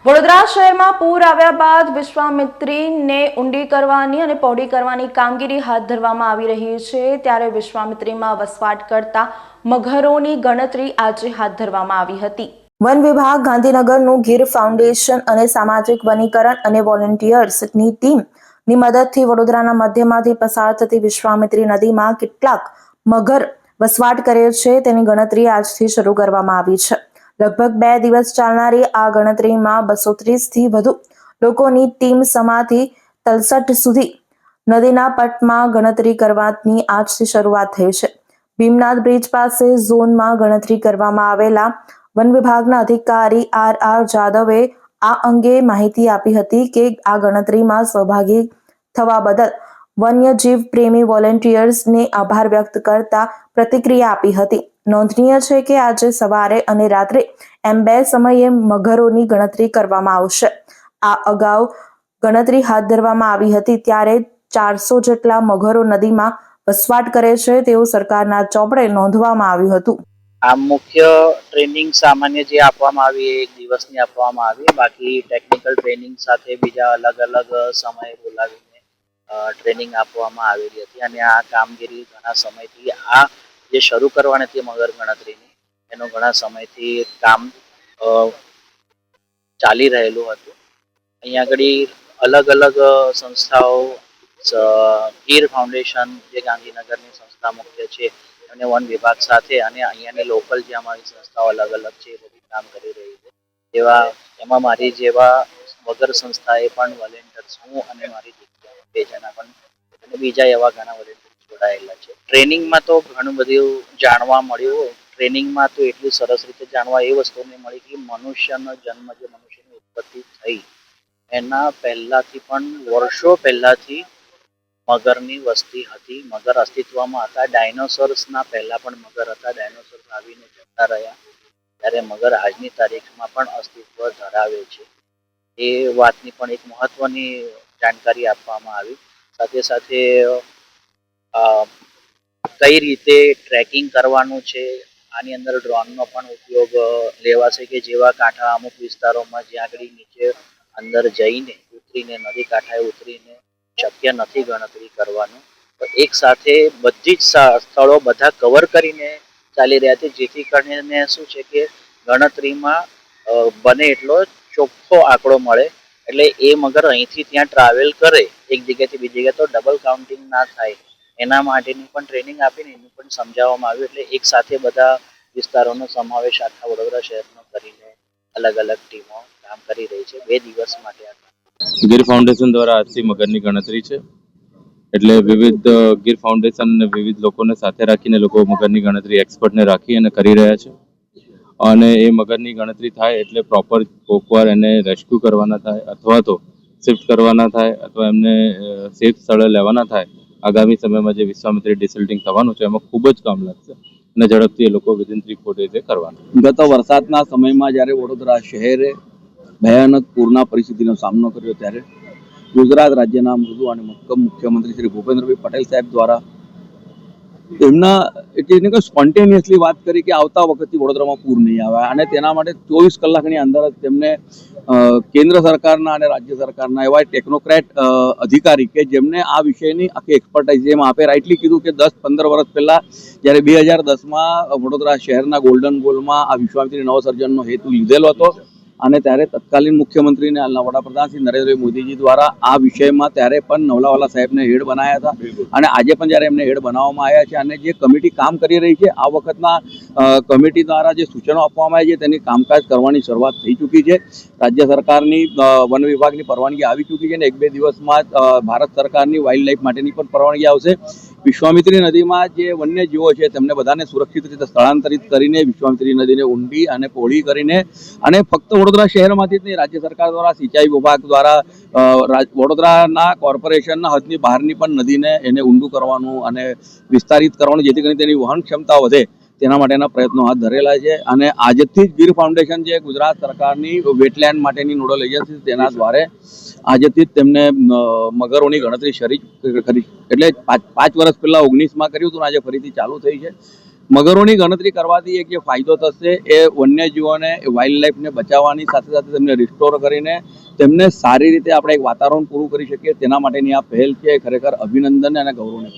વડોદરા શહેરમાં પૂર આવ્યા બાદ વિશ્વામિત્રીને ઊંડી કરવાની અને પહોળી કરવાની કામગીરી હાથ ધરવામાં આવી રહી છે। ત્યારે વિશ્વામિત્રીમાં વસવાટ કરતા મગરોની ગણતરી આજે હાથ ધરવામાં આવી હતી। વન વિભાગ, ગાંધીનગરનું ગીર ફાઉન્ડેશન અને સામાજિક વનીકરણ અને વોલેન્ટિયર્સની ટીમની મદદથી વડોદરાના મધ્યમાંથી પસાર થતી વિશ્વામિત્રી નદીમાં કેટલાક મગર વસવાટ કરે છે તેની ગણતરી આજથી શરૂ કરવામાં આવી છે। લગભગ 2 દિવસ ચાલનારી આ ગણતરીમાં 230થી વધુ લોકોની ટીમ સમાથી તલસટ સુધી નદીના પટમાં ગણતરી કરવાની આજથી શરૂઆત થઈ છે। ભીમનાથ બ્રિજ પાસે ઝોનમાં ગણતરી કરવામાં આવેલા વન વિભાગના અધિકારી આર જાદવે આ અંગે માહિતી આપી હતી કે આ ગણતરીમાં સહભાગી થવા બદલ વન્યજીવ પ્રેમી વોલેન્ટિયર્સને આભાર વ્યક્ત કરતા પ્રતિક્રિયા આપી હતી। નોંધનીય છે કે આજે સવારે અને રાત્રે એમ 2 સમયે મગરોની ગણતરી કરવામાં આવશે। આ અગાઉ ગણતરી હાથ ધરવામાં આવી હતી ત્યારે 400 જેટલા મગરો નદીમાં વસવાટ કરે છે તેવું સરકારના ચોપડે નોંધવામાં આવ્યું હતું। આ મુખ્ય ટ્રેનિંગ સામાન્ય જે આપવામાં આવી એક દિવસની આપવામાં આવી, બાકી ટેકનિકલ ટ્રેનિંગ સાથે બીજા અલગ અલગ સમયે બોલાવીને ટ્રેનિંગ આપવામાં આવેલી હતી અને આ કામગીરી ઘણા સમયથી આ જે શરૂ કરવાની હતી મગર ગણતરીની એનું ઘણા સમયથી કામ ચાલી રહેલું હતું। અહીંયા આગળ અલગ અલગ સંસ્થાઓ, ગીર ફાઉન્ડેશન જે ગાંધીનગરની સંસ્થા મુખ્ય છે અને વન વિભાગ સાથે અને અહીંયાની લોકલ જે અમારી સંસ્થાઓ અલગ અલગ છે એ બધી કામ કરી રહી છે। એમાં મારી જેવા વગર સંસ્થાએ પણ વોલેન્ટિયર્સ, હું અને મારી બે જણા પણ અને બીજા એવા ઘણા વોલેન્ટિયર્સ જોડાયેલા છે। ટ્રેનિંગમાં તો ઘણું બધું જાણવા મળ્યું। ટ્રેનિંગમાં તો એટલી સરસ રીતે જાણવા એ વસ્તુને મળી કે મનુષ્યનો જન્મ, જે મનુષ્યની ઉત્પત્તિ થઈ એના પહેલાથી પણ વર્ષો પહેલાથી મગરની વસ્તી હતી, મગર અસ્તિત્વમાં હતા। ડાયનોસોર્સના પહેલા પણ મગર હતા, ડાયનોસોર્સ આવીને જતા રહ્યા ત્યારે મગર આજની તારીખમાં પણ અસ્તિત્વ ધરાવે છે। એ વાતની પણ એક મહત્વની જાણકારી આપવામાં આવી। સાથે સાથે કઈ રીતે ટ્રેકિંગ કરવાનું છે, આની અંદર ડ્રોનનો પણ ઉપયોગ લેવાશે કે જેવા કાંઠા અમુક વિસ્તારોમાં જ્યાં આગળ નીચે અંદર જઈને ઉતરીને નદી કાંઠાએ ઉતરીને શક્ય નથી ગણતરી કરવાનું, તો એક સાથે બધી જ સ્થળો બધા કવર કરીને ચાલી રહ્યા છે જેથી કરીને શું છે કે ગણતરીમાં બને એટલો ચોખ્ખો આંકડો મળે। એટલે એ મગર અહીંથી ત્યાં ટ્રાવેલ કરે એક જગ્યાથી બીજી જગ્યાએ તો ડબલ કાઉન્ટિંગ ના થાય એના માટેની પણ ટ્રેનિંગ આપીને એનું પણ સમજાવવામાં આવ્યું। એટલે એક સાથે બધા વિસ્તારોનો સમાવેશ આખા વડોદરા શહેરનો કરીને અલગ અલગ ટીમો કામ કરી રહી છે। 2 દિવસ માટે ગીર ફાઉન્ડેશન દ્વારા આજથી મગરની ગણતરી છે, એટલે વિવિધ ગીર ફાઉન્ડેશન અને વિવિધ લોકોને સાથે રાખીને લોકો મગરની ગણતરી એક્સપર્ટને રાખી અને કરી રહ્યા છે અને એ મગરની ગણતરી થાય એટલે પ્રોપર કોકવાર એને રેસ્ક્યુ કરવાના થાય અથવા તો શિફ્ટ કરવાના થાય અથવા એમને સેફ સ્થળે લેવાના થાય। આગામી સમયમાં જે વિશ્વામિત્રી ડિસલ્ટિંગ થવાનું છે એમાં ખૂબ જ કામ લાગશે અને ઝડપથી એ લોકો વિધિન 3-4 ડેઝે કરવાના। ગત વરસાદના સમયમાં જ્યારે વડોદરા શહેરે ભયાનક પૂરના પરિસ્થિતિનો સામનો કર્યો ત્યારે ગુજરાત રાજ્યના મૃદુ અને મક્કમ મુખ્યમંત્રી શ્રી ભૂપેન્દ્રભાઈ પટેલ સાહેબ દ્વારા એમના એટલે સ્પોન્ટેનિયસલી વાત કરી કે આવતા વખતથી વડોદરામાં પૂર નહીં આવે અને તેના માટે 24 કલાકની અંદર જ તેમને કેન્દ્ર સરકારના અને રાજ્ય સરકારના એવા ટેકનોક્રેટ અધિકારી કે જેમને આ વિષયની આખી એક્સપર્ટાઇઝ, જેમ આપે રાઇટલી કીધું કે 10-15 વર્ષ પહેલા જ્યારે 2010માં વડોદરા શહેરના ગોલ્ડન ગોલમાં આ વિશ્વામિત્રી નવસર્જનનો હેતુ લીધેલો હતો અને ત્યારે તત્કાલીન મુખ્યમંત્રીને હાલના વડાપ્રધાન શ્રી નરેન્દ્રભાઈ મોદીજી દ્વારા આ વિષયમાં ત્યારે પણ નવલાવાલા સાહેબને હેડ બનાવ્યા હતા અને આજે પણ જ્યારે એમને હેડ બનાવવામાં આવ્યા છે અને જે કમિટી કામ કરી રહી છે આ વખતના કમિટી દ્વારા જે સૂચનો આપવામાં આવ્યા છે તેની કામકાજ કરવાની શરૂઆત થઈ ચૂકી છે। રાજ્ય સરકારની વન વિભાગની પરવાનગી આવી ચૂકી છે અને 1-2 દિવસમાં ભારત સરકારની વાઇલ્ડ લાઇફ માટેની પણ પરવાનગી આવશે। વિશ્વામિત્રી નદીમાં જે વન્યજીવો છે તેમને બધાને સુરક્ષિત રીતે સ્થળાંતરિત કરીને વિશ્વામિત્રી નદીને ઊંડી અને પહોળી કરીને અને ફક્ત વડોદરા શહેરમાંથી જ નહીં, રાજ્ય સરકાર દ્વારા, સિંચાઈ વિભાગ દ્વારા વડોદરાના કોર્પોરેશનના હદની બહારની પણ નદીને એને ઊંડું કરવાનું અને વિસ્તારિત કરવાનું જેથી કરીને તેની વહન ક્ષમતા વધે તેના માટેના પ્રયત્નો હાથ ધરેલા છે અને આજથી જ ગીર ફાઉન્ડેશન જે ગુજરાત સરકારની વેટલેન્ડ માટેની નોડલ એજન્સી તેના દ્વારા આજથી જ તેમને મગરોની ગણતરી શરૂ કરી, એટલે 5 વર્ષ પહેલા 19માં કર્યું હતું, આજે ફરીથી ચાલુ થઈ છે। મગરોની ગણતરી કરવાથી એક જે ફાયદો થશે એ વન્યજીવોને વાઇલ્ડ લાઈફને બચાવવાની સાથે સાથે તેમને રિસ્ટોર કરીને તેમને સારી રીતે આપણે એક વાતાવરણ પૂરું કરી શકીએ તેના માટેની આ પહેલ છે. ખરેખર અભિનંદન અને ગૌરવને પાત્ર